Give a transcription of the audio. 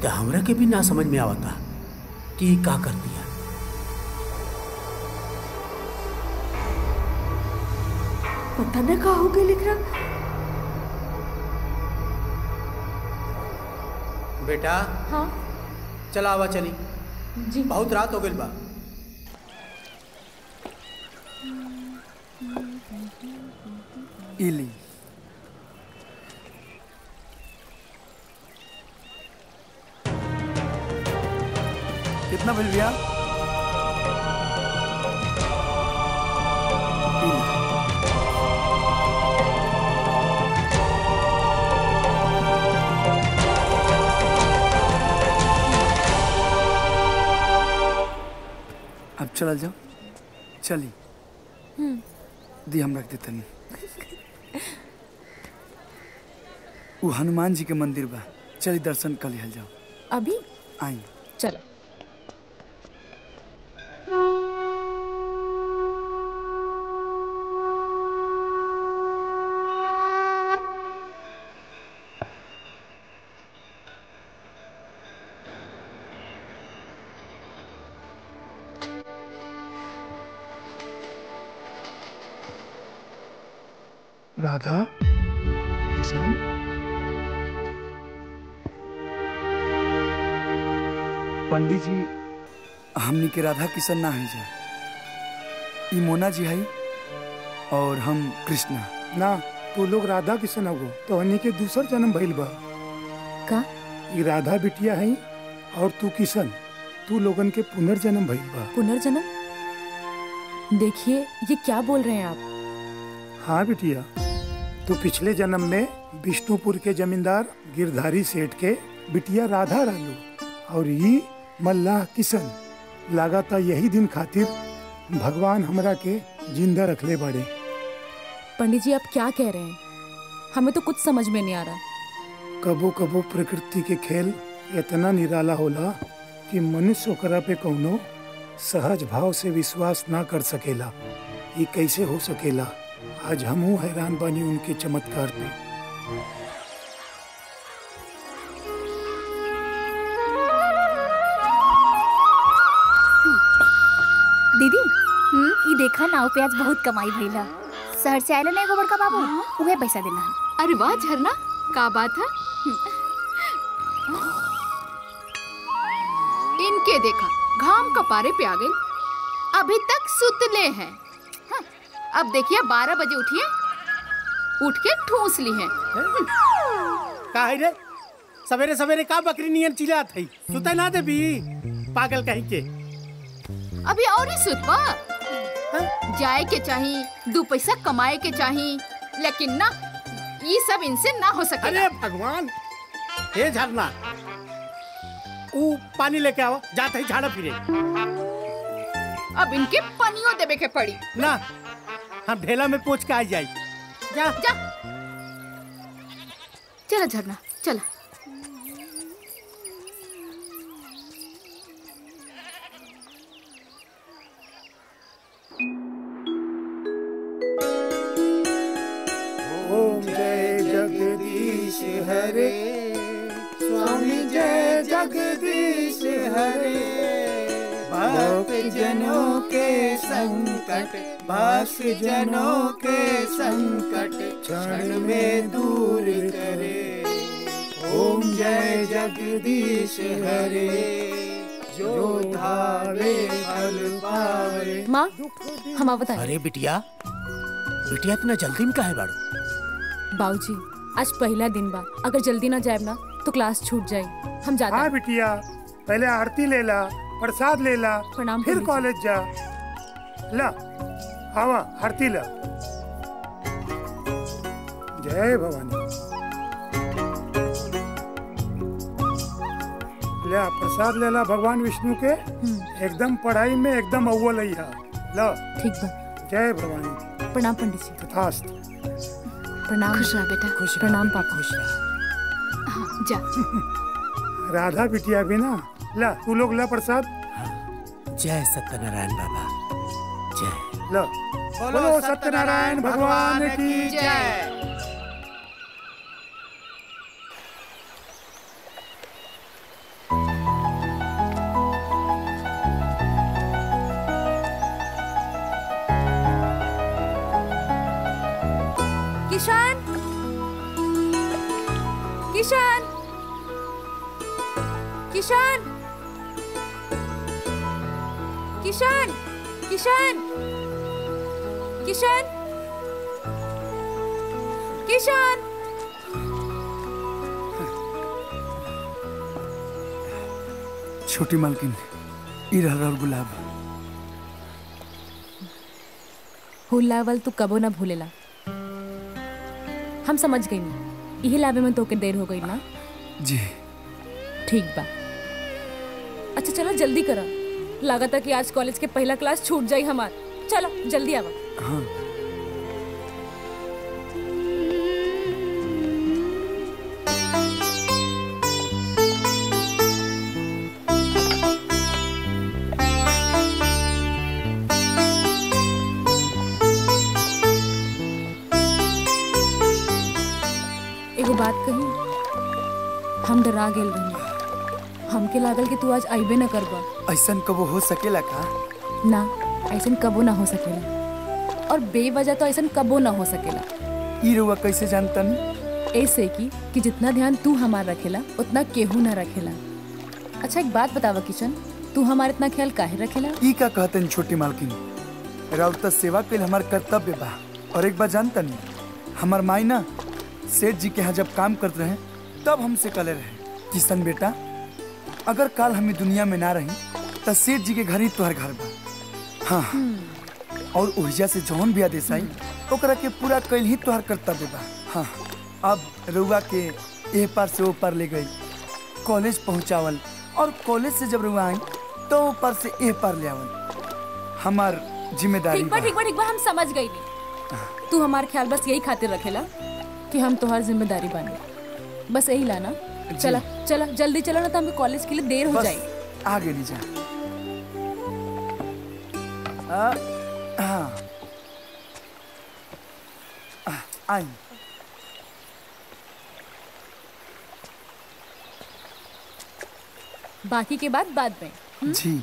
तो हमरा के भी ना समझ में आवता कि का कर दिया। पता न का हो गया लिख रहा। बेटा हाँ चला आवा चली जी। बहुत रात हो गई बा। इली कितना बिल भैया? अब चल जाओ चली दी हम रख देते नहीं। वो हनुमान जी के मंदिर बा, चली दर्शन कर लिया जाओ। अभी आई चलो। राधा पंडित जी हमनी के राधा किशन ना है जा, ई मोना जी है और हम कृष्णा ना। तू लोग राधा किशन हो तो हनी के दूसर जन्म भइल बा का? ई राधा बिटिया है और तू किशन, तू लोगन के पुनर्जन्म भइल बा। पुनर्जन्म? देखिए ये क्या बोल रहे हैं आप? हाँ बिटिया, तू पिछले जन्म में विष्णुपुर के जमींदार गिरधारी सेठ के बिटिया राधा रहलू और ये मल्लाह किशन। लगाता यही दिन खातिर भगवान हमरा के जिंदा रखले बड़े। पंडित जी आप क्या कह रहे हैं? हमें तो कुछ समझ में नहीं आ रहा। कबो कबो प्रकृति के खेल इतना निराला होला कि मनुष्य ओकरा पे कौनो सहज भाव से विश्वास ना कर सकेला। ये कैसे हो सकेला? आज हमहू हैरान बानी उनके चमत्कार पे। दीदी ये देखा नाव पे आज बहुत कमाई भइला। शहर से आयल ना एगो बड़का बाबू, उहे पैसा देना। अरे वाह झरना, का बात है? इनके देखा घाम कपारे पे आ गए, अभी तक सुतले हैं। हाँ, अब देखिए 12 बजे उठिए, उठ के ठूस ली हैं। का है रे? सवेरे सवेरे का बकरी नियन चिल्लात है? सुते ना दे भी पागल कहीं के। अभी और ही सुतवा? जाए के चाहिए, 2 पैसा कमाए के चाहिए, लेकिन ना ये सब इनसे ना हो सके। अरे भगवान, हे झरना ऊ पानी लेके आओ, जाते ही झाड़ा फिरे। अब इनके पानियों देवे के पड़ी ना, हम ढेला में पोंछ के आ जाए। जा जा चला झरना चला। ओम जय जगदीश हरे, स्वामी जय जगदीश हरे। भक्त जनों के संकट, भास जनों के संकट क्षण में दूर करे। ओम जय जगदीश हरे, जो धावे फल पावे। माँ हम आप बताएं। अरे बिटिया, बिटिया इतना जल्दी में काहे बाड़ू? बाबूजी आज पहला दिन बा, अगर जल्दी ना जाए ना तो क्लास छूट जाए। हम जाते हाँ हैं। बिटिया, पहले आरती ले ला, प्रसाद ले ला, प्रणाम फिर पंडित जी। कॉलेज जा। ला आवा आरती ला। जय भवानी। ले प्रसाद ले ला भगवान विष्णु के। एकदम पढ़ाई में एकदम अव्वल है। ला ठीक बा। जय भवानी। प्रणाम पंडित जी। तथास्तु। प्रणाम। खुश रह बेटा। खुश रह। प्रणाम पापा। खुश रह। हाँ, जा। राधा बिटिया भी ना, ला तू लोग ला प्रसाद। जय सत्यनारायण बाबा जय। ला बोलो सत्यनारायण भगवान की जय। किशन किशन किशन किशन किशन किशन किशन छोटी मालकिन ई रहल गुलाब। हुल्लावल तू कबो ना भूलेला। हम समझ गई यही लावे में तोके देर हो गई ना। जी ठीक बा। अच्छा चलो जल्दी करा, लागत है कि आज कॉलेज के पहला क्लास छूट जाई हमार। चलो जल्दी आवा। हाँ एगो बात कही, हम डरा गेल रही। हमके लागल कि तू आज आइबे न करबा। ऐसन कबो हो सकेला का? ना, ऐसन कबो ना हो सकेला, और बेवजह तो ऐसन कबो ना हो सकेला। ई रउआ कैसे जानतन? ऐसे कि जितना ध्यान तू हमार रखेला उतना केहू ना रखेला। अच्छा एक बात बतावा किशन, तू हमार इतना ख्याल काहे रखेला? ई का कहतन छोटी मालकिन, राउत सेवा के हमार कर्तव्य बा। और एक बात जानतन, हमार माई ना सेठ जी के यहाँ जब काम करते रहे तब हमसे कहले रहे, किशन बेटा अगर काल हमें दुनिया में ना रही तो सेठ जी के घर ही तोहर घर बा। हाँ और ओहिजा से जौन भी आदेश आई ओकरा के पूरा कैल ही तोहर कर्तव्य बा। हाँ अब रउआ के ए पार से ओ पार ले गई, कॉलेज पहुँचावल, और कॉलेज से जब रउआ आई तो ओ पार से ए पार ले आवल हमार जिम्मेदारी। ठीक बा, हम समझ गई। तू हमार ख्याल बस यही खातिर रखेला कि हम तोहार जिम्मेदारी बानी, बस यही लाना। चला चला जल्दी चलो ना, तो हमें कॉलेज के लिए देर हो जाए। आगे नहीं जा। हाँ आई। बाकी के बाद में। जी